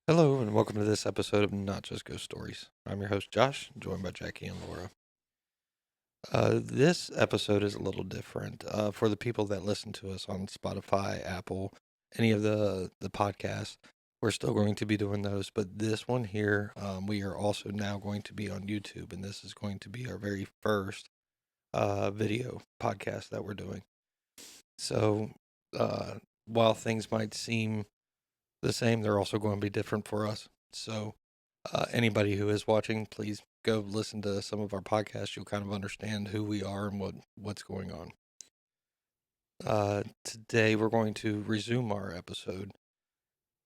Hello, and welcome to this episode of Not Just Ghost Stories. I'm your host, Josh, joined by Jackie and Laura. This episode is a little different. For the people that listen to us on Spotify, Apple, any of the podcasts, we're still going to be doing those. But this one here, we are also now going to be on YouTube, and this is going to be our very first video podcast that we're doing. So, while things might seem the same, they're also going to be different for us. So, anybody who is watching, please go listen to some of our podcasts. You'll kind of understand who we are and what's going on. Today, we're going to resume our episode.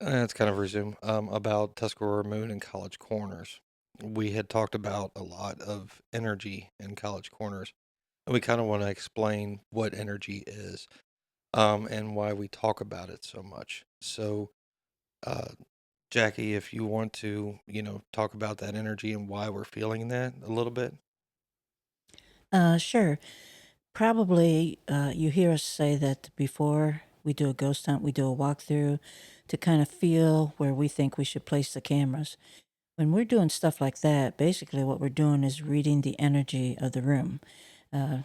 It's kind of resume about Tuscarora Moon and College Corners. We had talked about a lot of energy in College Corners, and we kind of want to explain what energy is, and why we talk about it so much. So, uh, Jackie, if you want to, talk about that energy and why we're feeling that a little bit. Sure. Probably you hear us say that before we do a ghost hunt, we do a walkthrough to kind of feel where we think we should place the cameras. When we're doing stuff like that, basically what we're doing is reading the energy of the room. Uh,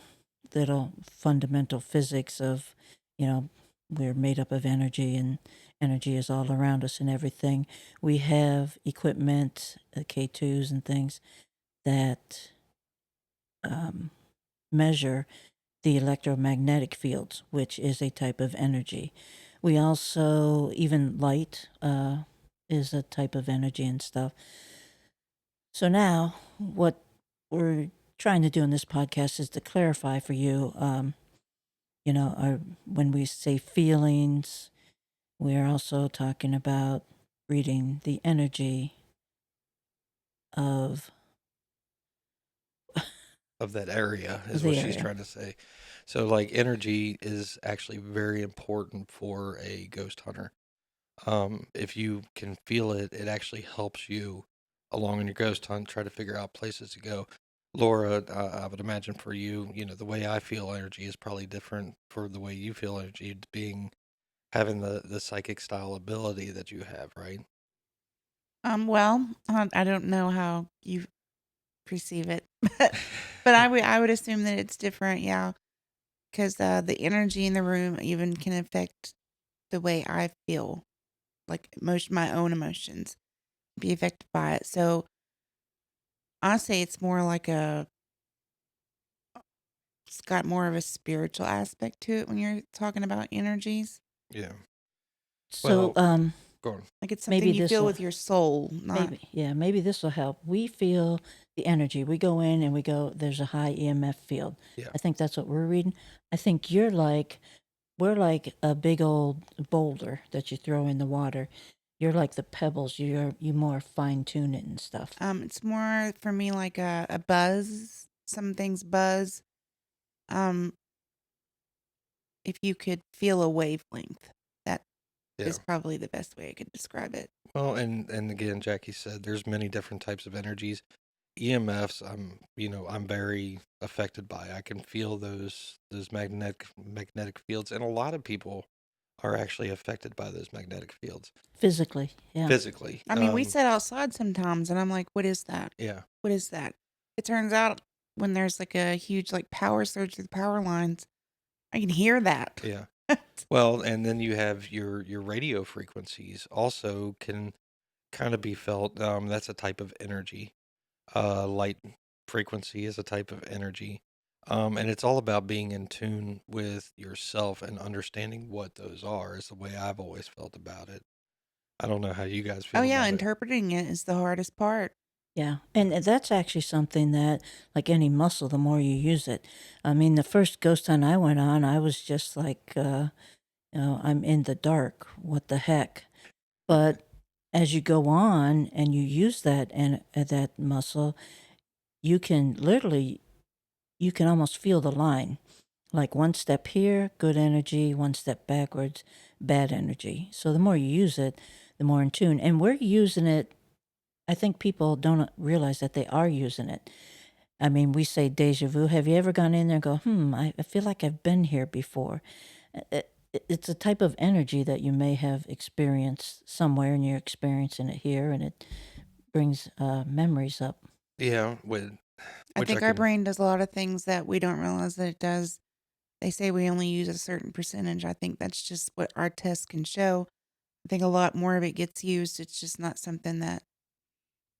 Little fundamental physics of, you know, we're made up of energy and energy is all around us and everything. We have equipment, K2s and things that measure the electromagnetic fields, which is a type of energy. We also, even light is a type of energy and stuff. So now, what we're trying to do in this podcast is to clarify for you, when we say feelings, we're also talking about reading the energy of Of that area is what the she's area. trying to say. So, like, energy is actually very important for a ghost hunter. If you can feel it, it actually helps you along in your ghost hunt, try to figure out places to go. Laura, I would imagine for you, the way I feel energy is probably different for the way you feel energy, being having the psychic style ability that you have, right? I don't know how you perceive it, but I would assume that it's different, yeah, because the energy in the room even can affect the way I feel, like my own emotions be affected by it. So I say it's more like it's got more of a spiritual aspect to it when you're talking about energies. Yeah. So Well, go on. Like it's maybe something you this feel will with your soul, not. maybe this will help. We feel the energy. We go in and we go, there's a high EMF field. Yeah. I think that's what we're reading. I think we're like a big old boulder that you throw in the water. You're like the pebbles. You more fine tune it and stuff. It's more for me like a buzz. Some things buzz. Um, if you could feel a wavelength, that Yeah. is probably the best way I could describe it. Well, and again, Jackie said there's many different types of energies. EMFs, I'm very affected by. I can feel those magnetic fields, and a lot of people are actually affected by those magnetic fields Physically, yeah. physically. I mean, we sit outside sometimes, and I'm like, "What is that? Yeah, What is that?" It turns out when there's like a huge like power surge through the power lines, I can hear that. yeah. Well, and then you have your radio frequencies also can kind of be felt. That's a type of energy. Light frequency is a type of energy. And it's all about being in tune with yourself and understanding what those are, is the way I've always felt about it. I don't know how you guys Oh feel yeah, about it. interpreting it is the hardest part. Yeah, and that's actually something that, like any muscle, the more you use it. I mean, the first ghost hunt I went on, I was just like, I'm in the dark. What the heck? But as you go on and you use that and that muscle, you can literally, you can almost feel the line. Like one step here, good energy. One step backwards, bad energy. So the more you use it, the more in tune. And we're using it. I think people don't realize that they are using it. I mean, we say deja vu. Have you ever gone in there and go, I feel like I've been here before? it's a type of energy that you may have experienced somewhere, and you're experiencing it here, and it brings memories up. Yeah, I which I think our can. brain does a lot of things that we don't realize that it does. They say we only use a certain percentage. I think that's just what our tests can show. I think a lot more of it gets used. It's just not something that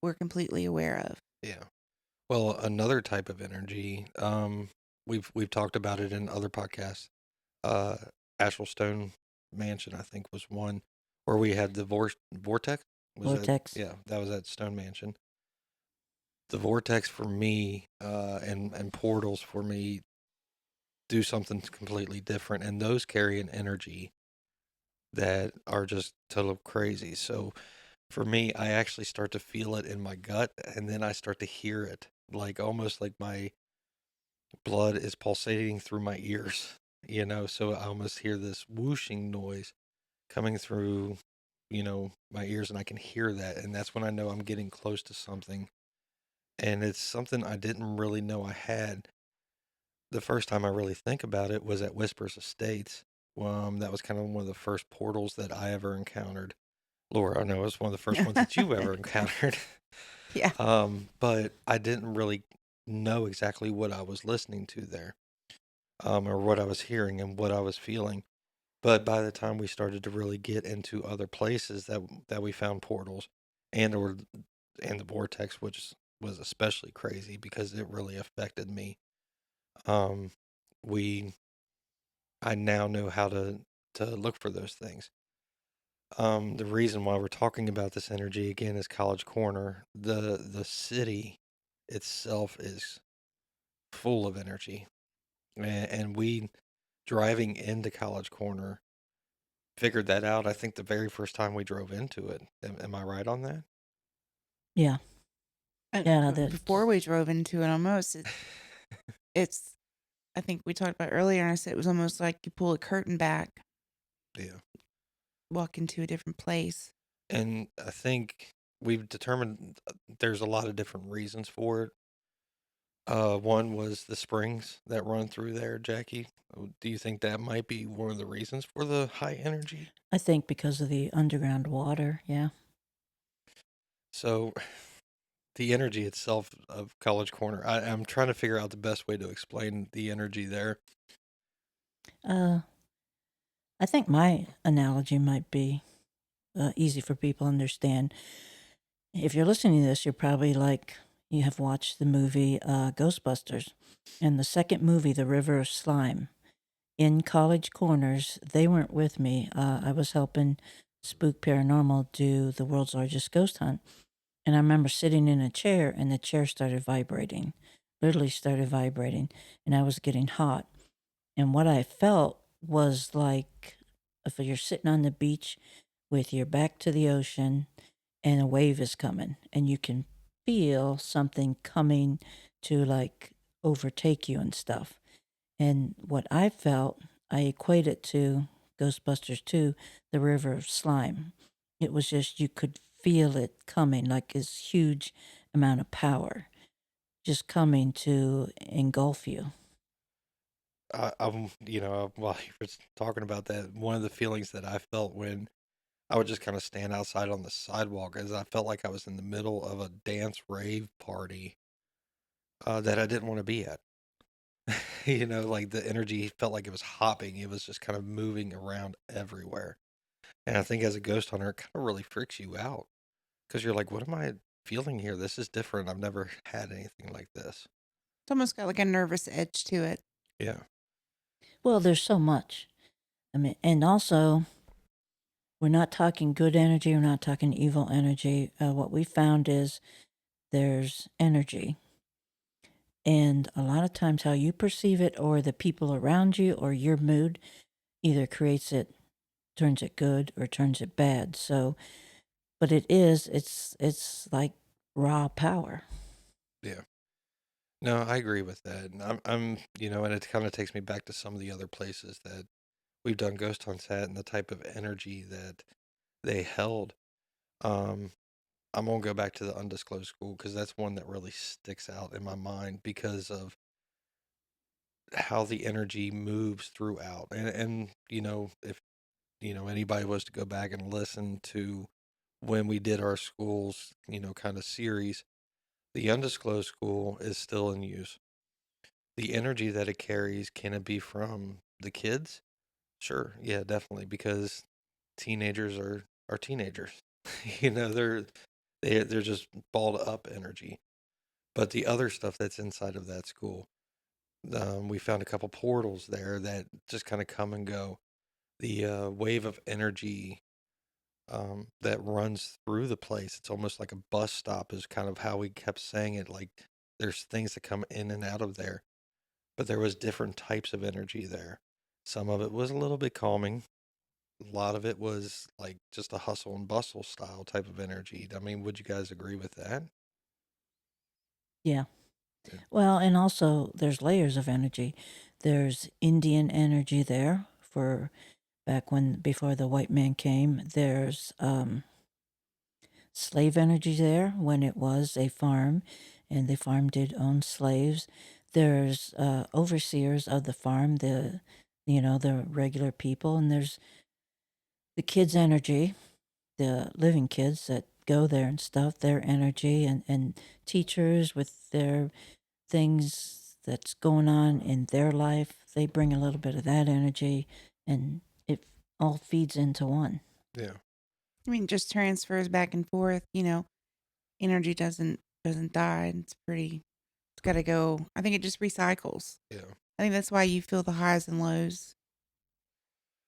we're completely aware of. Yeah. Well, another type of energy, we've talked about it in other podcasts. Uh, Astral Stone Mansion, I think, was one where we had the vortex. Was that? Vortex. Yeah, that was at Stone Mansion. The vortex for me, and portals for me do something completely different, and those carry an energy that are just total crazy. So for me, I actually start to feel it in my gut, and then I start to hear it, like almost like my blood is pulsating through my ears, so I almost hear this whooshing noise coming through, my ears, and I can hear that. And that's when I know I'm getting close to something. And it's something I didn't really know I had. The first time I really think about it was at Whispers Estates. That was kind of one of the first portals that I ever encountered. Laura, I know it was one of the first ones that you've ever encountered. Yeah. But I didn't really know exactly what I was listening to there, or what I was hearing and what I was feeling. But by the time we started to really get into other places that we found portals, and and the vortex, which was especially crazy because it really affected me. Um, we I now know how to look for those things. The reason why we're talking about this energy again is College Corner. The city itself is full of energy, and we driving into College Corner figured that out. I think the very first time we drove into it. Am I right on that? Yeah. And Yeah, before that's we drove into it, almost it's. I think we talked about earlier, and I said it was almost like you pull a curtain back, Yeah. walk into a different place. And I think we've determined there's a lot of different reasons for it. One was the springs that run through there, Jackie. Do you think that might be one of the reasons for the high energy? I think because of the underground water. Yeah. So, the energy itself of College Corner, I'm trying to figure out the best way to explain the energy there. Uh, I think my analogy might be easy for people to understand. If you're listening to this, you're probably like, you have watched the movie Ghostbusters. And the second movie, The River of Slime, in College Corners, they weren't with me. I was helping Spook Paranormal do the world's largest ghost hunt. And I remember sitting in a chair, and the chair started vibrating, literally started vibrating. And I was getting hot. And what I felt was like if you're sitting on the beach with your back to the ocean and a wave is coming, and you can feel something coming to like overtake you and stuff. And what I felt, I equate it to Ghostbusters 2, the river of slime. It was just, you could feel it coming, like this huge amount of power just coming to engulf you. While you were talking about that, one of the feelings that I felt when I would just kind of stand outside on the sidewalk is I felt like I was in the middle of a dance rave party, that I didn't want to be at. Like the energy felt like it was hopping. It was just kind of moving around everywhere. And I think as a ghost hunter, it kind of really freaks you out because you're like, what am I feeling here? This is different. I've never had anything like this. It's almost got like a nervous edge to it. Yeah. Well, there's so much. I mean, and also, we're not talking good energy, we're not talking evil energy. What we found is there's energy. And a lot of times, how you perceive it, or the people around you, or your mood, either creates it, turns it good, or turns it bad. So, but it's like raw power. Yeah. No, I agree with that. And and it kind of takes me back to some of the other places that we've done ghost hunts at and the type of energy that they held. Um, I'm gonna go back to the undisclosed school because that's one that really sticks out in my mind because of how the energy moves throughout. And if anybody was to go back and listen to when we did our schools, kind of series, the undisclosed school is still in use. The energy that it carries, can it be from the kids? Sure, yeah, definitely, because teenagers are teenagers. They're just balled up energy. But the other stuff that's inside of that school, we found a couple portals there that just kind of come and go. The wave of energy that runs through the place, it's almost like a bus stop, is kind of how we kept saying it. Like there's things that come in and out of there, but there was different types of energy there. Some of it was a little bit calming. A lot of it was like just a hustle and bustle style type of energy. I mean, would you guys agree with that? Yeah. Yeah. Well, and also there's layers of energy. There's Indian energy there for back when before the white man came. There's slave energy there when it was a farm, and the farm did own slaves. There's overseers of the farm, the regular people, and there's the kids' energy, the living kids that go there and stuff, their energy, and teachers with their things that's going on in their life. They bring a little bit of that energy, and it all feeds into one. Yeah. I mean, just transfers back and forth. Energy doesn't die. It's pretty. It's got to go. I think it just recycles. Yeah. I think that's why you feel the highs and lows.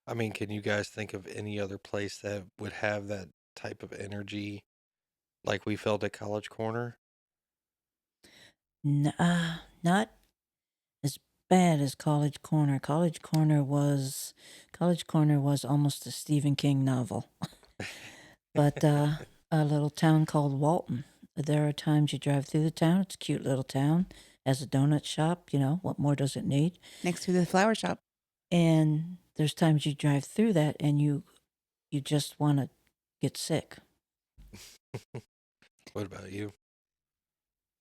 I mean, can you guys think of any other place that would have that type of energy like we felt at College Corner? Not as bad as College Corner. College Corner was almost a Stephen King novel. But a little town called Walton. There are times you drive through the town. It's a cute little town. Has a donut shop. What more does it need? Next to the flower shop. And there's times you drive through that and you just want to get sick. What about you?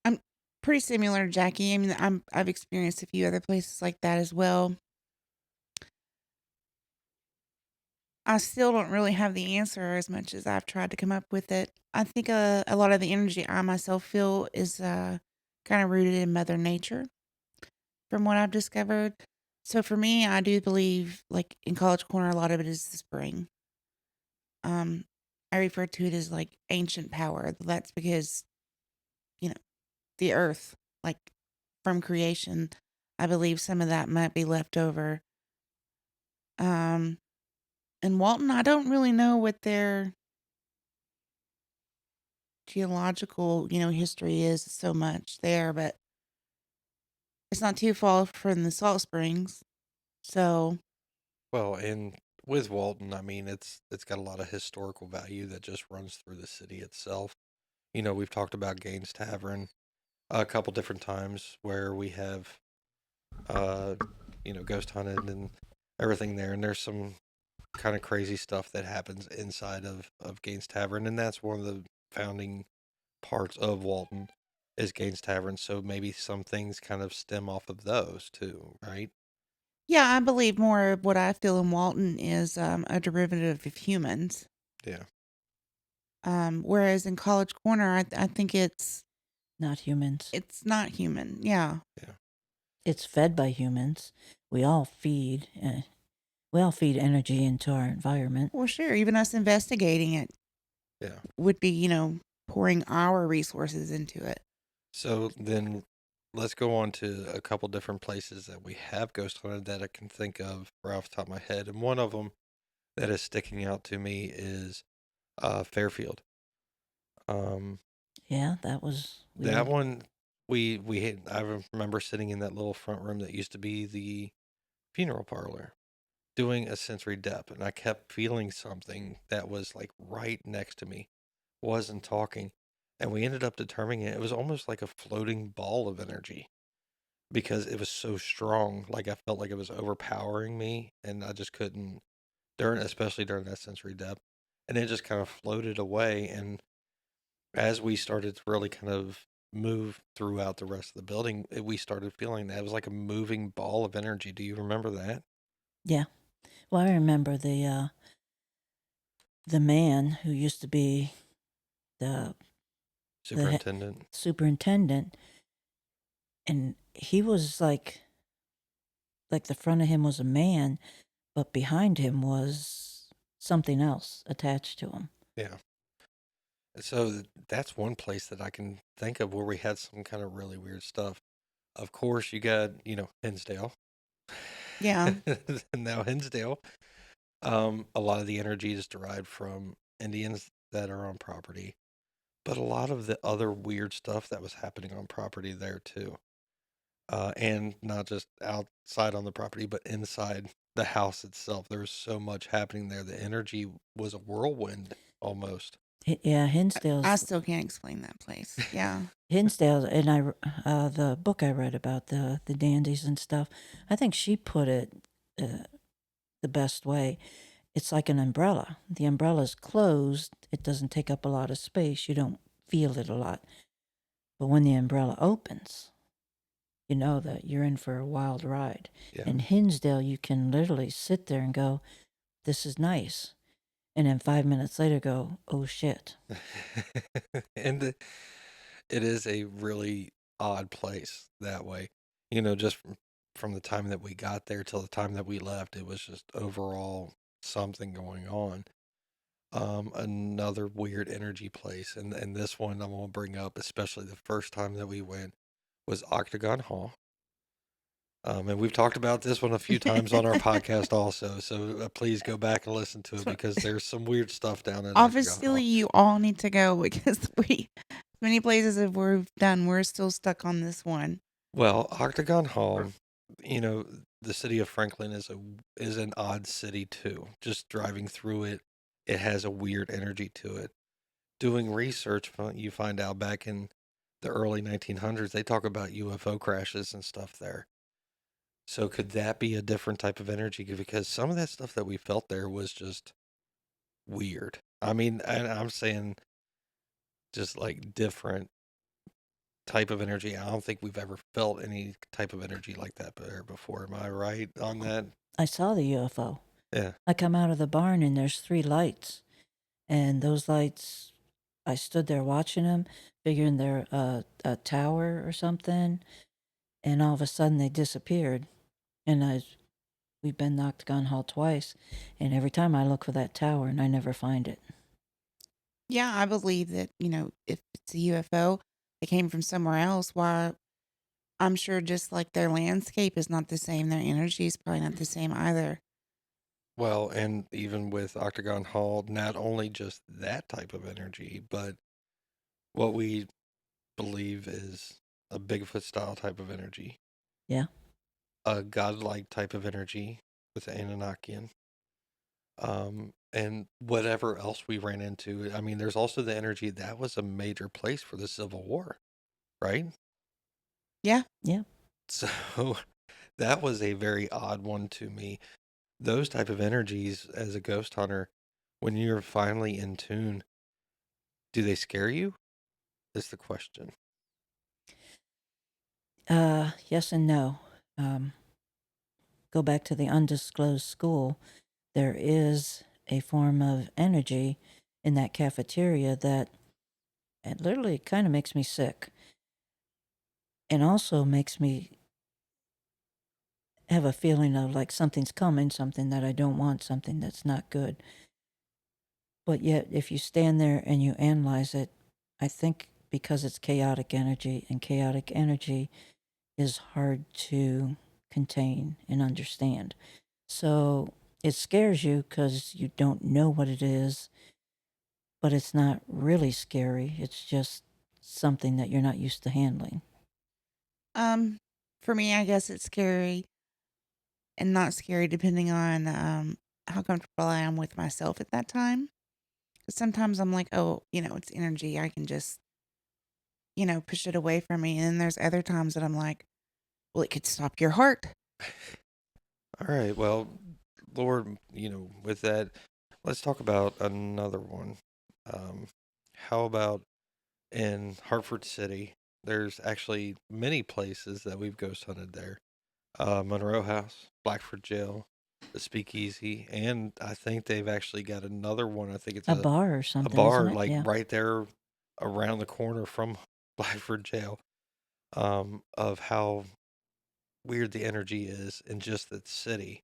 I'm pretty similar to Jackie. I mean, I've experienced a few other places like that as well. I still don't really have the answer as much as I've tried to come up with it. I think a lot of the energy I myself feel is kind of rooted in Mother Nature, from what I've discovered. So for me, I do believe, like in College Corner, a lot of it is the spring. Um, I refer to it as like ancient power. That's because you know the earth, like from creation. I believe some of that might be left over. Um, in Walton, I don't really know what their geological, history is so much there, but it's not too far from the salt springs. So, Well, and with Walton, I mean, it's got a lot of historical value that just runs through the city itself. We've talked about Gaines Tavern a couple different times where we have uh, ghost hunted and everything there, and there's some kind of crazy stuff that happens inside of Gaines Tavern, and that's one of the founding parts of Walton is Gaines Tavern. So maybe some things kind of stem off of those too, right? yeah, I believe more of what I feel in Walton is a derivative of humans. Yeah, Whereas in College Corner, I think Not humans. it's not human. Yeah. yeah, It's fed by humans. We all feed. We all feed energy into our environment. Well, sure. Even us investigating it yeah. would be, pouring our resources into it. So then let's go on to a couple different places that we have ghost hunted that I can think of right off the top of my head. And one of them that is sticking out to me is Fairfield. Um, Yeah, that was that weird. one we had, I remember sitting in that little front room that used to be the funeral parlor doing a sensory depth, and I kept feeling something that was like right next to me, wasn't talking, and we ended up determining it was almost like a floating ball of energy because it was so strong. Like I felt like it was overpowering me, and I just couldn't especially during that sensory depth, and it just kind of floated away. And as we started to really kind of move throughout the rest of the building, we started feeling that. It was like a moving ball of energy. Do you remember that? Yeah. Well, I remember the man who used to be the the Superintendent. superintendent, and he was like the front of him was a man, but behind him was something else attached to him. Yeah. So that's one place that I can think of where we had some kind of really weird stuff. Of course, you got, Hinsdale. Yeah. Now, Hinsdale, a lot of the energy is derived from Indians that are on property, but a lot of the other weird stuff that was happening on property there too. And not just outside on the property, but inside the house itself. There was so much happening there. The energy was a whirlwind almost. Yeah, I still can't explain that place. Yeah. Hinsdale, and the book I read about the dandies and stuff, I think she put it uh, the best way. It's like an umbrella. The umbrella's closed. It doesn't take up a lot of space. You don't feel it a lot. But when the umbrella opens, you know that you're in for a wild ride. Yeah. In Hinsdale, you can literally sit there and go, "This is nice," and then 5 minutes later, go, "Oh shit." And it is a really odd place that way. Just from the time that we got there till the time that we left, it was just overall something going on. Another weird energy place, and this one I'm gonna bring up, especially the first time that we went, was Octagon Hall. And we've talked about this one a few times on our podcast also. So please go back and listen to it So because there's some weird stuff down at Octagon obviously, Hall. you all need to go because many places that we've done, we're still stuck on this one. Well, Octagon Hall, you know, the city of Franklin is an odd city too. Just driving through it, it has a weird energy to it. Doing research, you find out back in the early 1900s, they talk about UFO crashes and stuff there. So could that be a different type of energy? Because some of that stuff that we felt there was just weird. I mean, and I'm saying just like different type of energy. I don't think we've ever felt any type of energy like that there before. Am I right on that? I saw the UFO. Yeah. I come out of the barn and there's 3 lights, and those lights, I stood there watching them, figuring they're a tower or something, and all of a sudden they disappeared. And we've been to Octagon Hall twice, and every time I look for that tower and I never find it. Yeah, I believe that, if it's a UFO, it came from somewhere else. Why, I'm sure just like their landscape is not the same, their energy is probably not the same either. Well, and even with Octagon Hall, not only just that type of energy, but what we believe is a Bigfoot style type of energy, Yeah. a godlike type of energy with the Anunnakian, and whatever else we ran into. I mean, there's also the energy that was a major place for the Civil War, right? Yeah. Yeah. So that was a very odd one to me. Those type of energies as a ghost hunter, when you're finally in tune, do they scare you? Is the question. Yes and no. Um, Go back to the undisclosed school. There is a form of energy in that cafeteria that it literally kind of makes me sick, and also makes me have a feeling of like something's coming, something that I don't want, something that's not good. But yet, if you stand there and you analyze it, I think because it's chaotic energy, and chaotic energy is hard to contain and understand. So it scares you because you don't know what it is, but it's not really scary. It's just something that you're not used to handling. Um, for me, I guess it's scary and not scary depending on how comfortable I am with myself at that time. 'Cause sometimes I'm like, oh, it's energy. I can just, push it away from me. And then there's other times that I'm like, well, it could stop your heart. All right. Well, Lord, with that, let's talk about another one. How about in Hartford City? There's actually many places that we've ghost hunted there. Monroe House, Blackford Jail, the Speakeasy, and I think they've actually got another one. I think it's A a bar or a something, isn't bar it? like Yeah. right there around the corner from Blackford Jail. Of how weird the energy is in just that city.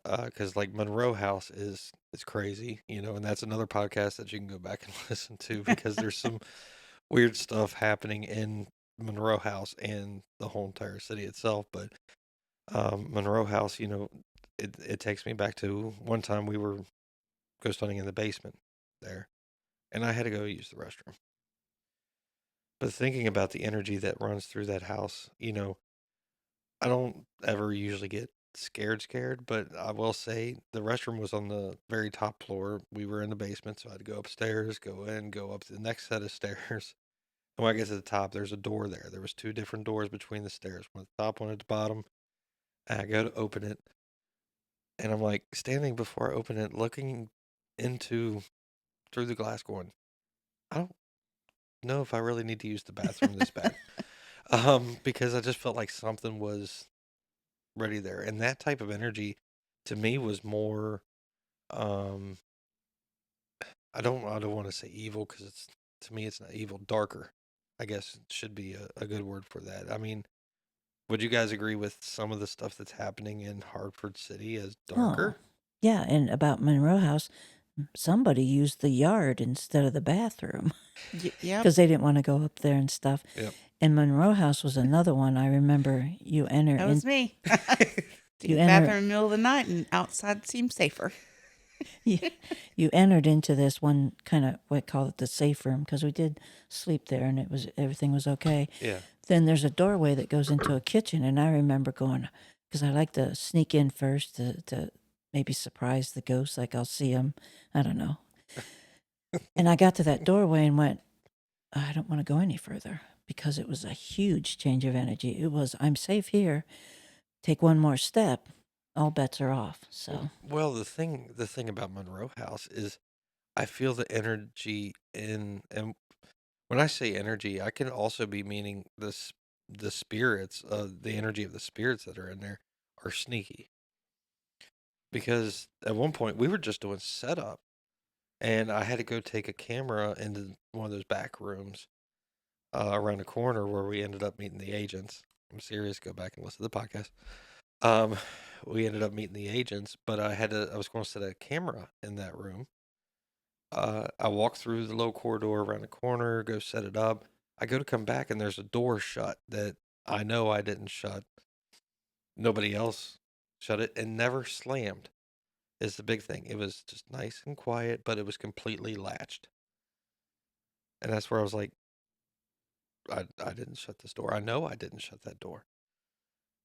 Because like Monroe House is crazy, and that's another podcast that you can go back and listen to because there's some weird stuff happening in Monroe House and the whole entire city itself. But Monroe House, it takes me back to one time we were ghost hunting in the basement there, and I had to go use the restroom. But thinking about the energy that runs through that house, I don't ever usually get scared, but I will say the restroom was on the very top floor. We were in the basement, so I had to go upstairs, go in, go up to the next set of stairs. And when I get to the top, there's a door there. There was two different doors between the stairs, one at the top, one at the bottom. And I go to open it, and I'm like standing before I open it, looking into through the glass, going, I don't know if I really need to use the bathroom this bad. Because I just felt like something was ready there. And that type of energy to me was more um I don't want to say evil because it's to me it's not evil, darker. I guess should be a good word for that. I mean, would you guys agree with some of the stuff that's happening in Hartford City as Oh, darker? yeah. And about Monroe House, somebody used the yard instead of the bathroom Yep. because they didn't want to go up there and stuff. Yep. And Monroe House was another one. I remember That was me. To you use the enter bathroom in the middle of the night and outside seems safer. you, you entered into this one kind of we call it the safe room because we did sleep there and everything was okay. Yeah. Then there's a doorway that goes into a kitchen, and I remember going because I like to sneak in first to maybe surprise the ghosts, like I'll see them. I don't know. And I got to that doorway and went, I don't want to go any further because it was a huge change of energy. It was, I'm safe here. Take one more step, all bets are off. So, Well, the thing about Monroe House is I feel the energy in, and when I say energy, I can also be meaning the spirits, the energy of the spirits that are in there are sneaky. Because at one point we were just doing setup, and I had to go take a camera into one of those back rooms around the corner where we ended up meeting the agents. I'm serious. Go back and listen to the podcast. Um, we ended up meeting the agents, but I was going to set a camera in that room. I walk through the low corridor around the corner, go set it up. I go to come back, and there's a door shut that I know I didn't shut. Nobody else shut it and never slammed, is the big thing. It was just nice and quiet, but it was completely latched. And that's where I was like, I didn't shut this door. I know I didn't shut that door.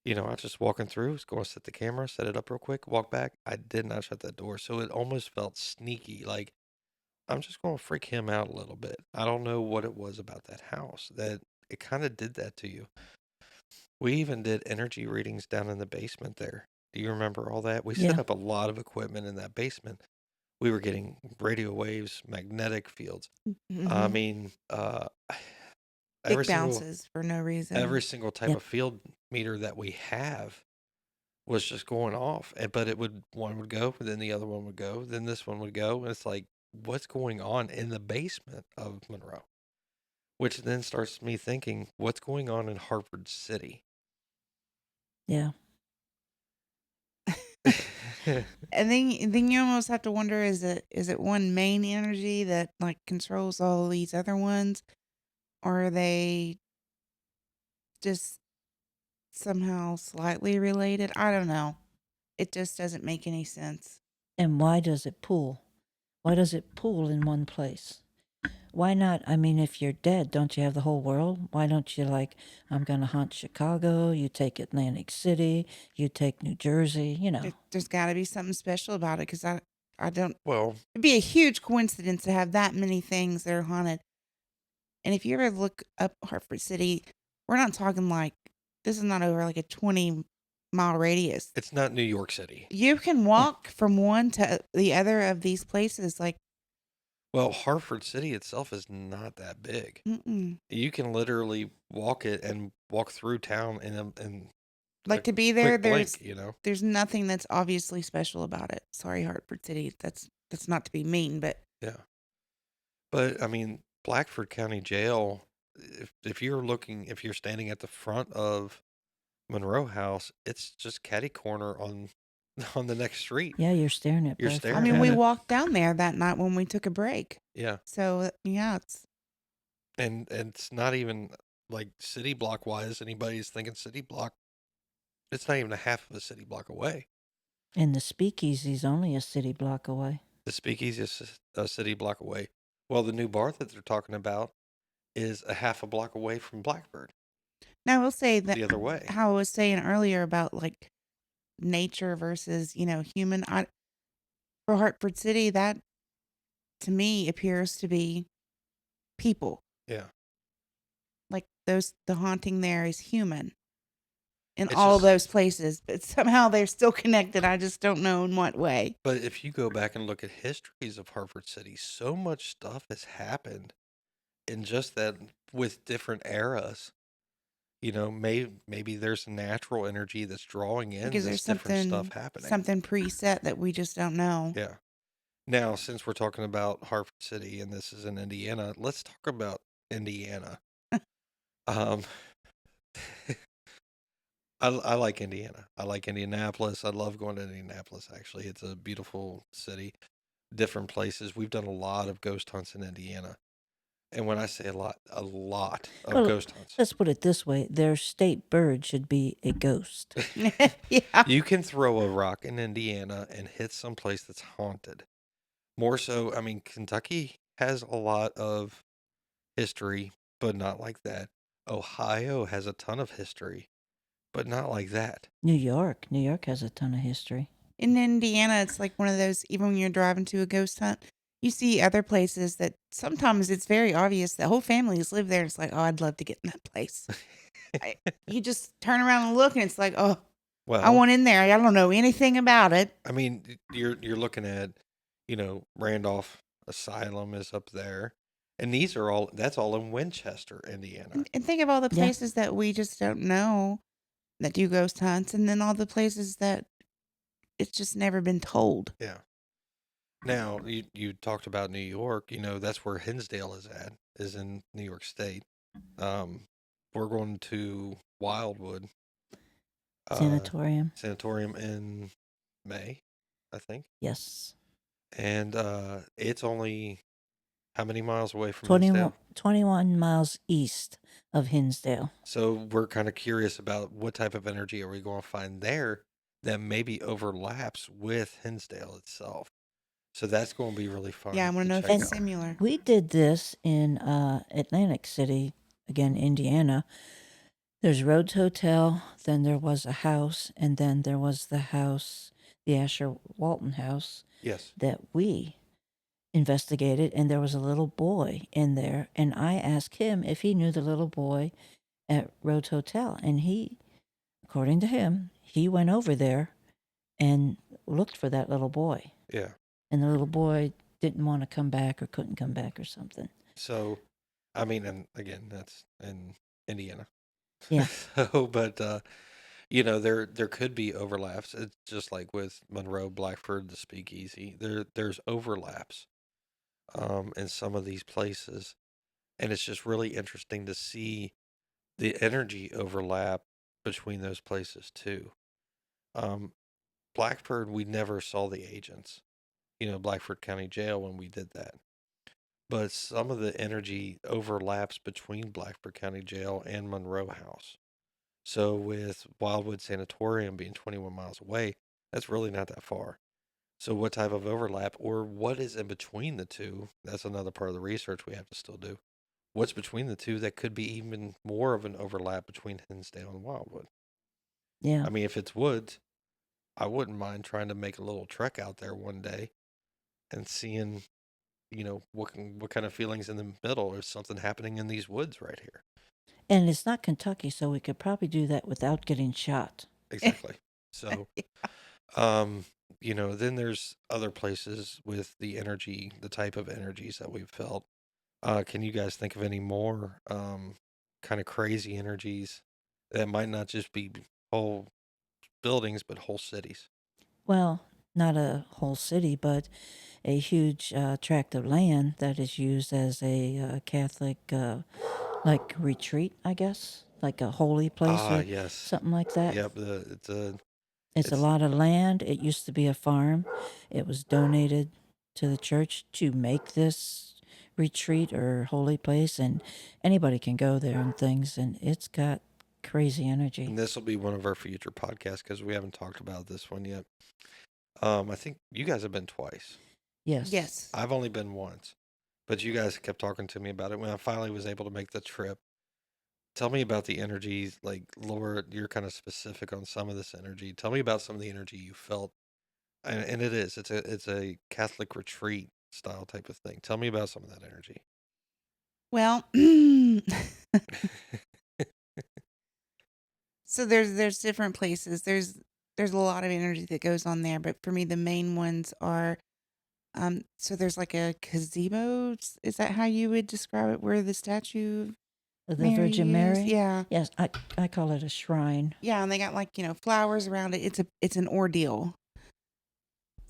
I was just walking through, was going to set the camera, set it up real quick, walk back. I did not shut that door. So it almost felt sneaky. Like, I'm just going to freak him out a little bit. I don't know what it was about that house that it kind of did that to you. We even did energy readings down in the basement there. Do you remember all that? We set yeah. up a lot of equipment in that basement. We were getting radio waves, magnetic fields. I Hmm. mean, every Big single bounces for no reason. every single type Yep. of field meter that we have was just going off. But it would one would go, then the other one would go, then this one would go, and it's like, what's going on in the basement of Monroe? Which then starts me thinking, what's going on in Hartford City? Yeah. And then you almost have to wonder, is it one main energy that like controls all these other ones, or are they just somehow slightly related? I don't know. It just doesn't make any sense. And why does it pool? Why does it pool in one place? Why not? I mean, if you're dead, don't you have the whole world? Why don't you like, I'm going to hunt Chicago, you take Atlantic City, you take New Jersey, There's got to be something special about it because I don't. Well, It'd be a huge coincidence to have that many things that are haunted. And if you ever look up Hartford City, we're not talking like this is not over like a 20-mile radius. it's not New York City. You can walk from one to the other of these places like Well, Hartford City itself is not that big. Mm-mm. You can literally walk it and walk through town in a Like to be there, quick blink, there's nothing that's obviously special about it. Sorry, Hartford City. That's not to be mean, but Yeah. But I mean, Blackford County Jail, if you're standing at the front of Monroe House, it's just catty corner on on the next street. Yeah, you're staring at You're both I of staring mean, at we them. it. walked down there that night when we took a break. Yeah. So yeah, And it's not even like city block wise, anybody's thinking city block. It's not even a half of a city block away. And the speakeasy's only a city block away. The speakeasy is a city block away. Well, the new bar that they're talking about is a half a block away from Blackbird, now I will say that the other way. how I was saying earlier about like nature versus human. For Hartford City, that to me appears to be people. Yeah. Like the haunting there is human in It's all just, those places, but somehow they're still connected. I just don't know in what way. but if you go back and look at histories of Hartford City, so much stuff has happened in just that with different eras. Maybe there's a natural energy that's drawing in Because this there's different stuff something happening. something preset that we just don't know. Yeah. Now, since we're talking about Hartford City and this is in Indiana, let's talk about Indiana. Um, I like Indiana. I like Indianapolis. I love going to Indianapolis, actually. It's a beautiful city, different places. We've done a lot of ghost hunts in Indiana. And when I say a lot of Well, ghost hunts. let's put it this way: their state bird should be a ghost. Yeah. You can throw a rock in Indiana and hit someplace that's haunted. More so, I mean, Kentucky has a lot of history, but not like that. Ohio has a ton of history, but not like that. New York has a ton of history. In Indiana, it's like one of those, even when you're driving to a ghost hunt, you see other places that sometimes it's very obvious that whole families live there. It's like, oh, I'd love to get in that place. You just turn around and look, and it's like, oh, I Well, want in there. I don't know anything about it. I mean, you're looking at, Randolph Asylum is up there, and that's all in Winchester, Indiana. And think of all the Yeah. places that we just don't know that do ghost hunts, and then all the places that it's just never been told. Yeah. Now you talked about New York. That's where Hinsdale is in New York State. Um, we're going to Wildwood Sanatorium. Sanatorium in May, I think, Yes. and it's only how many miles away from 21, Hinsdale? 21 miles east of Hinsdale. So we're kind of curious about what type of energy are we going to find there that maybe overlaps with Hinsdale itself. So that's going to be really fun Yeah, I want to know if check it's out. similar. We did this in Atlantic City, again, Indiana. There's Rhodes Hotel, then there was a house, and then there was the house, the Asher Walton house, Yes. that we investigated, and there was a little boy in there. And I asked him if he knew the little boy at Rhodes Hotel. And he, according to him, he went over there and looked for that little boy. Yeah. And the little boy didn't want to come back or couldn't come back or something. So, I mean, and again, that's in Indiana. Yeah. But there could be overlaps. It's just like with Monroe, Blackford, the Speakeasy. There's overlaps, in some of these places, and it's just really interesting to see the energy overlap between those places too. Um, Blackford, we never saw the agents. Blackford County Jail when we did that. But some of the energy overlaps between Blackford County Jail and Monroe House. So with Wildwood Sanatorium being 21 miles away, that's really not that far. So what type of overlap or what is in between the two? That's another part of the research we have to still do. What's between the two that could be even more of an overlap between Hinsdale and Wildwood? Yeah. I mean, if it's woods, I wouldn't mind trying to make a little trek out there one day and seeing, what kind of feelings in the middle. Is something happening in these woods right here? And it's not Kentucky, so we could probably do that without getting shot. Exactly. So, then there's other places with the energy, the type of energies that we've felt. Can you guys think of any more kind of crazy energies that might not just be whole buildings, but whole cities? Well, not a whole city, but a huge tract of land that is used as a Catholic, like retreat, I guess, like a holy place Ah, or yes. something like that. Yep. It's a It's lot of land. It used to be a farm. It was donated to the church to make this retreat or holy place, and anybody can go there and things, and it's got crazy energy. and this will be one of our future podcasts because we haven't talked about this one yet. I think you guys have been twice. Yes. Yes. I've only been once, but you guys kept talking to me about it when I finally was able to make the trip. Tell me about the energy. Like, Laura, you're kind of specific on some of this energy. Tell me about some of the energy you felt, and it's a Catholic retreat style type of thing. Tell me about some of that energy. Well, so there's different places. There's a lot of energy that goes on there, but for me the main ones are so there's like a gazebo. Is that how you would describe it? Where the statue of The Virgin Mary is? Mary? Yeah. Yes, I call it a shrine. Yeah, and they got like, flowers around it. It's an ordeal.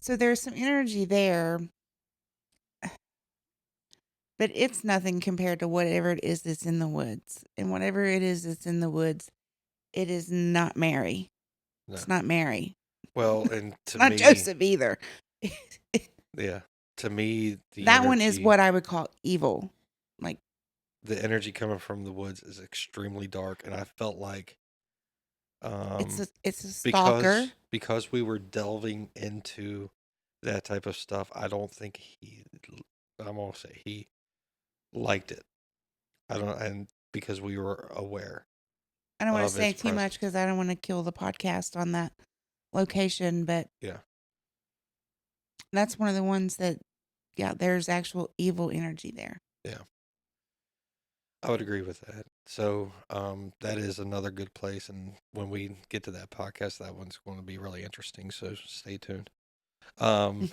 So there's some energy there, but it's nothing compared to whatever it is that's in the woods. And whatever it is that's in the woods, it is not Mary. No. It's not Mary. Well, and It's to not me, Joseph either. yeah, to me, That one is what I would call evil. Like the energy coming from the woods is extremely dark, and I felt like, um, it's a stalker. because we were delving into that type of stuff, I don't think I'm gonna say he liked it. I don't, and because we were aware I don't want to of its say too much presence. because I don't want to kill the podcast on that location, but Yeah, that's one of the ones that, yeah, there's actual evil energy there. yeah, I would agree with that. So, that is another good place, and when we get to that podcast, that one's going to be really interesting. So stay tuned. Um,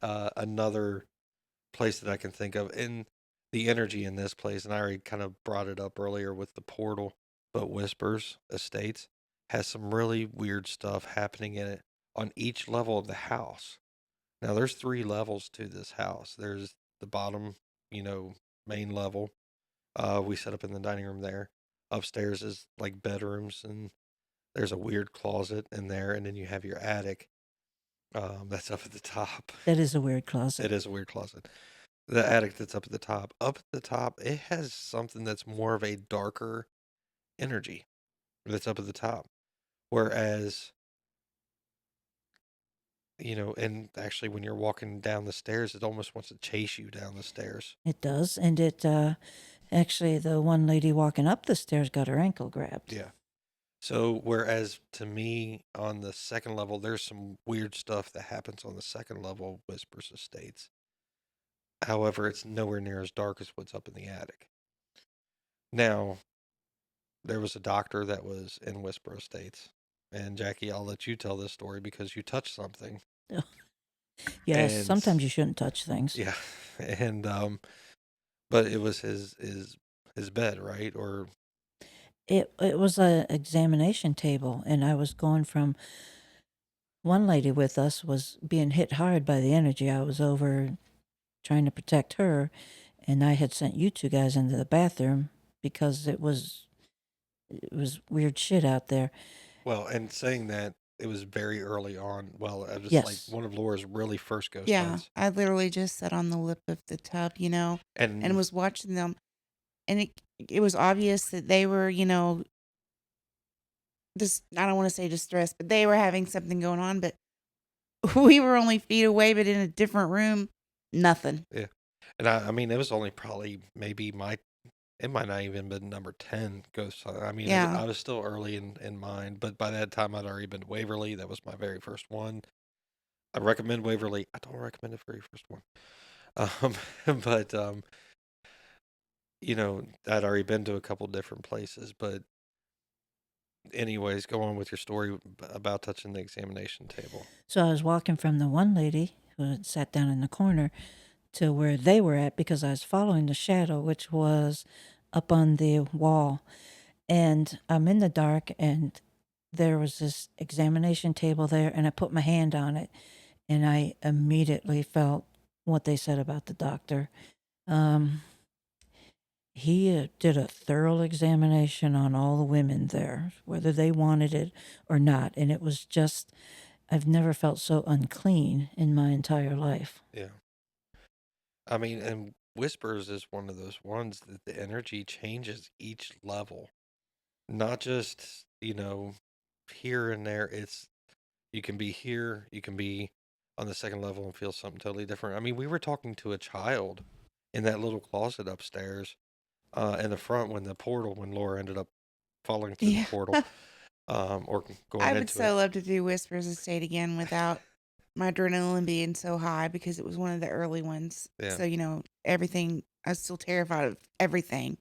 another place that I can think of, and the energy in this place, and I already kind of brought it up earlier with the portal, but Whispers Estates has some really weird stuff happening in it on each level of the house. Now, there's three levels to this house. There's the bottom, you know, main level. We set up in the dining room there. Upstairs is like bedrooms, and there's a weird closet in there, and then you have your attic. That's up at the top. That is a weird closet. It is a weird closet. The attic that's up at the top. Up at the top, it has something that's more of a darker energy that's up at the top. Whereas, and actually when you're walking down the stairs, it almost wants to chase you down the stairs. It does, and it actually the one lady walking up the stairs got her ankle grabbed. Yeah. So, whereas to me on the second level, there's some weird stuff that happens on the second level of Whispers Estates. However, it's nowhere near as dark as what's up in the attic. Now, there was a doctor that was in Whisper Estates. And Jackie, I'll let you tell this story because you touched something. Yes, And sometimes you shouldn't touch things. yeah, and but it was his bed, right? Or It was a examination table, and I was going from one lady with us was being hit hard by the energy. I was over trying to protect her, and I had sent you two guys into the bathroom because it was weird shit out there. well, and saying that it was very early on. Well, it was like Yes. one of Laura's really first ghost Yeah, hunts, I literally just sat on the lip of the tub, and and was watching them, and it was obvious that they were, just, I don't want to say distressed, but they were having something going on. But we were only feet away, but in a different room, nothing. yeah, and I mean it was only probably maybe it might not even been number 10 ghost hunt. I mean Yeah, I was still early in mine, but by that time I'd already been to Waverly. That was my very first one. I recommend Waverly. I don't recommend the very first one. But I'd already been to a couple different places, but anyways, go on with your story about touching the examination table. So I was walking from the one lady who had sat down in the corner to where they were at because I was following the shadow, which was up on the wall. And I'm in the dark, and there was this examination table there, and I put my hand on it, and I immediately felt what they said about the doctor. Um, he did a thorough examination on all the women there, whether they wanted it or not. And it was just, I've never felt so unclean in my entire life. Yeah. I mean, and Whispers is one of those ones that the energy changes each level, not just, here and there. It's, you can be here, you can be on the second level and feel something totally different. I mean, we were talking to a child in that little closet upstairs, in the front when Laura ended up falling through the Yeah. portal, or I going would into so it. love to do Whispers Estate again without my adrenaline being so high because it was one of the early ones. Yeah. So, everything, I was still terrified of everything.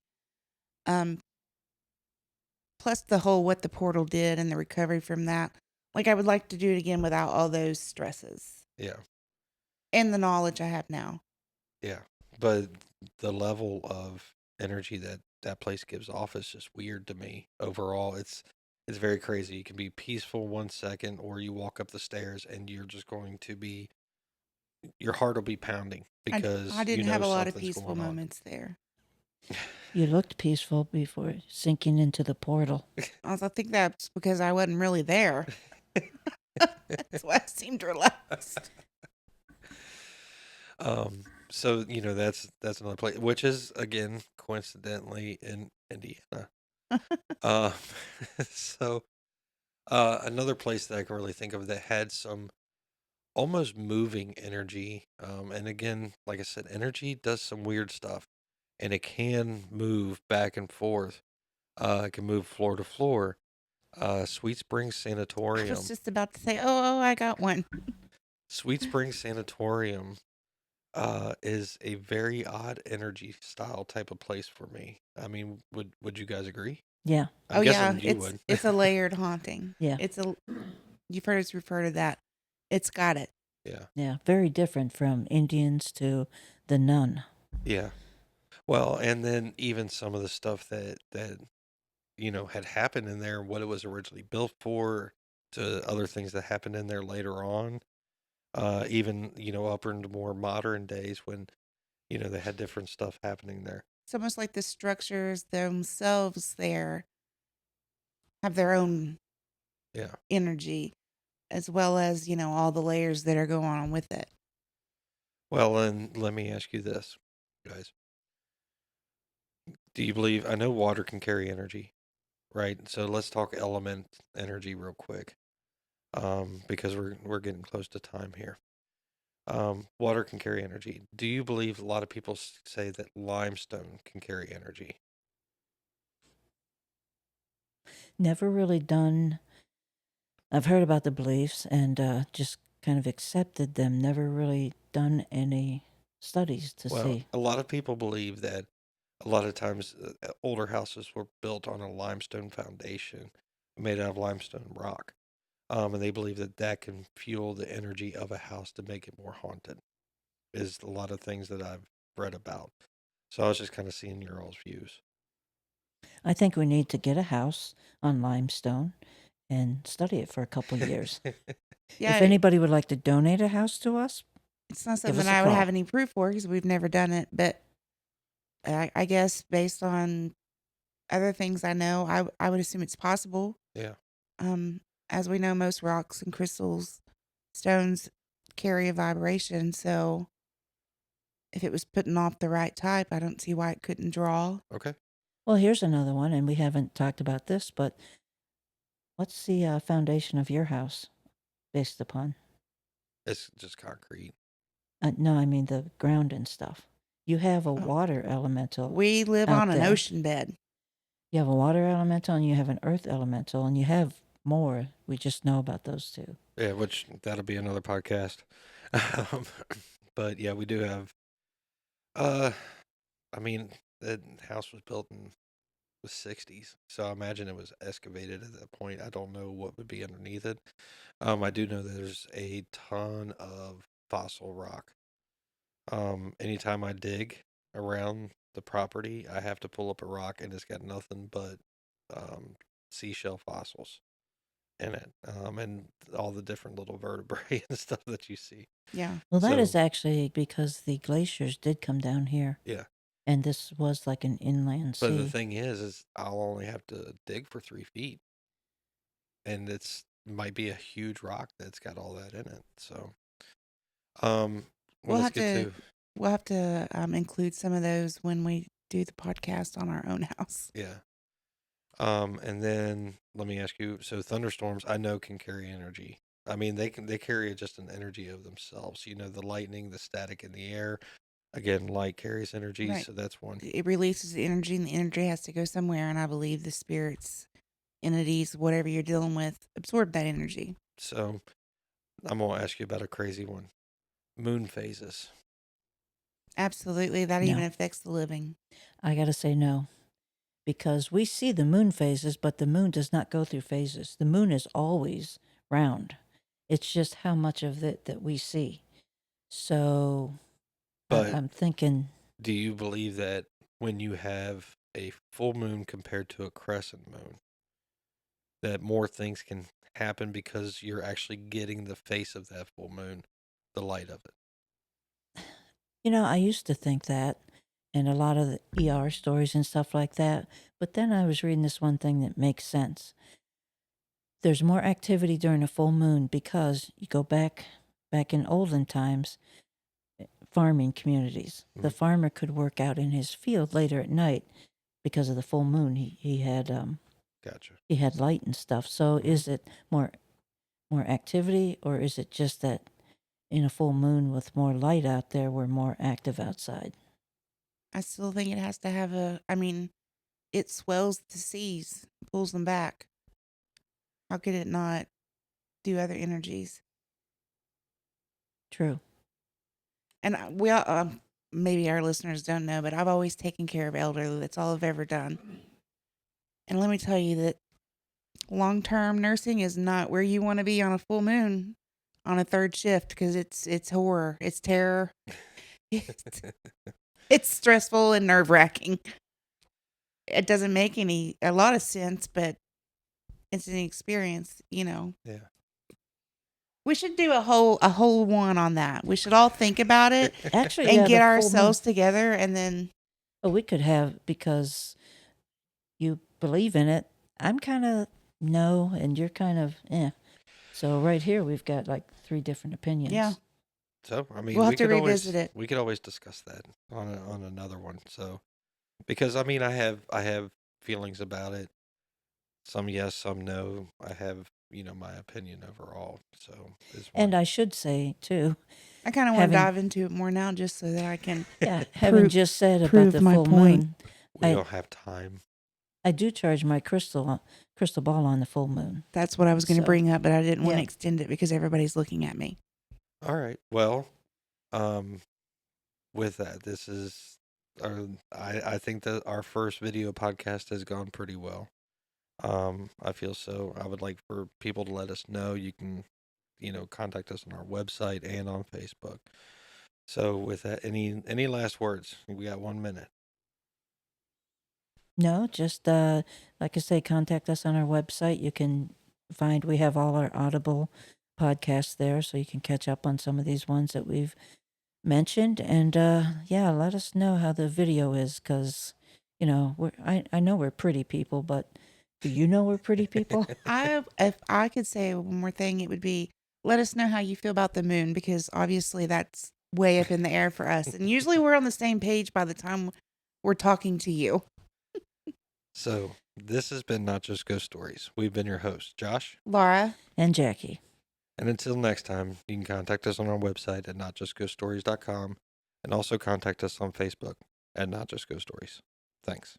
Um, Plus the whole what the portal did and the recovery from that. Like, I would like to do it again without all those stresses Yeah. and the knowledge I have now. Yeah. But the level of energy that that place gives off is just weird to me. Overall, it's very crazy. You can be peaceful 1 second, or you walk up the stairs and you're just going to be, your heart will be pounding I because didn't have a lot of something's peaceful going on. moments there. You looked peaceful before sinking into the portal. I think that's because I wasn't really there. That's why I seemed relaxed. So that's another place, which is again coincidentally in Indiana. Um, so another place that I can really think of that had some almost moving energy. And again, like I said, energy does some weird stuff, and it can move back and forth. It can move floor to floor. Sweet Springs I was Sanatorium. just about to say, oh, I got one. Sweet Springs Sanatorium is a very odd energy style type of place for me. I mean, would you guys agree? Yeah, I'm Oh yeah, guessing you it's would. it's a layered haunting. yeah, You've heard us refer to that. It's got it. Yeah. yeah. Very different from Indians to the nun. Yeah. Well, and then even some of the stuff that had happened in there, what it was originally built for, to other things that happened in there later on. Even, up into more modern days when, they had different stuff happening there. It's almost like the structures themselves there have their own Yeah. energy, as well as all the layers that are going on with it. Well, and let me ask you this, guys. Do you believe, I know water can carry energy, right? So let's talk element energy real quick. Because we're getting close to time here. Water can carry energy. Do you believe a lot of people say that limestone can carry energy? Never really done. I've heard about the beliefs and just kind of accepted them. Never really done any studies to Well, see. a lot of people believe that a lot of times older houses were built on a limestone foundation made out of limestone rock. And they believe that that can fuel the energy of a house to make it more haunted, is a lot of things that I've read about. So I was just kind of seeing your all's views. I think we need to get a house on limestone and study it for a couple years. Yeah, If anybody would like to donate a house to us, it's not give something us a I would call. have any proof for because we've never done it. But I guess based on other things I know, I would assume it's possible. Yeah. Um, as we know, most rocks and crystals, stones carry a vibration. So if it was putting off the right type, I don't see why it couldn't draw. Okay. Well, here's another one, and we haven't talked about this, but what's the foundation of your house based upon? It's just concrete. No, I mean the ground and stuff. You have a Oh, water elemental we live out on an there. ocean bed. You have a water elemental and you have an earth elemental, and you have more. We just know about those two. Yeah, which that'll be another podcast. Um, but yeah, we do have. Uh, I mean, the house was built in was 60s. So I imagine it was excavated at that point. I don't know what would be underneath it. I do know that there's a ton of fossil rock. Anytime I dig around the property, I have to pull up a rock and it's got nothing but um, seashell fossils in it, and all the different little vertebrae and stuff that you see. Yeah. Well, that is So, actually because the glaciers did come down here, yeah. and this was like an inland But the sea. thing is I'll only have to dig for 3 feet, and it's might be a huge rock that's got all that in it. So, well, We'll let's have get to to we'll have to include some of those when we do the podcast on our own house. yeah. And then let me ask you. So thunderstorms, I know, can carry energy. I mean, they carry just an energy of themselves. You know, the lightning, the static in the air. Again, light carries energy, Right. so that's one. It releases the energy, and the energy has to go somewhere. And I believe the spirits, entities, whatever you're dealing with, absorb that energy. So I'm gonna ask you about a crazy one. Moon phases. Absolutely, that even No, affects the living. I got to say no. Because we see the moon phases, but the moon does not go through phases. The moon is always round. It's just how much of it that we see. So But I'm thinking, do you believe that when you have a full moon compared to a crescent moon, that more things can happen because you're actually getting the face of that full moon, the light of it? I used to think that, and a lot of the ER stories and stuff like that. But then I was reading this one thing that makes sense. There's more activity during a full moon because you go back in olden times, farming communities. The Mhm. farmer could work out in his field later at night because of the full moon. Gotcha. He had light and stuff. So Mhm. is it more activity, or is it just that in a full moon with more light out there, we're more active outside? I still think it has to have it swells the seas, pulls them back. How could it not do other energies? True. And we all, maybe our listeners don't know, but I've always taken care of elderly. That's all I've ever done. And let me tell you that long-term nursing is not where you want to be on a full moon on a third shift, because it's horror, it's terror, it's, it's stressful and nerve-wracking. It doesn't make a lot of sense, but it's an experience. Yeah. We should do a whole one on that. We should all think about it Actually, and yeah, get the full moon. ourselves together, and then We could have, because you believe in it. I'm kind of no, and you're kind of eh. So right here, we've got like 3 different opinions. yeah, So I mean, we'll have to revisit it. we could always discuss that on another one. So because I mean, I have feelings about it. Some yes, some no. I have my opinion overall. So is And one. I should say too, I kind of want to having dive into it more now, just so that I can having just said about prove the my full point. moon, We I don't have time. I do charge my crystal ball on the full moon. That's what I was going to So, bring up, but I didn't want to yeah. extend it because everybody's looking at me. All right. Well, um, with that, this is I think that our first video podcast has gone pretty well. I feel so. I would like for people to let us know. You can, contact us on our website and on Facebook. So with that, any last words? We got 1 minute. No, just like I say, contact us on our website. You can we have all our Audible podcasts there, so you can catch up on some of these ones that we've mentioned. And yeah, let us know how the video is, because I know we're pretty people, but do you know we're pretty people? If I could say one more thing, it would be, let us know how you feel about the moon, because obviously that's way up in the air for us. And usually we're on the same page by the time we're talking to you. So this has been Not Just Ghost Stories. We've been your hosts, Josh. Laura. And Jackie. And until next time, you can contact us on our website at notjustghoststories.com and also contact us on Facebook at Not Just Ghost Stories. Thanks.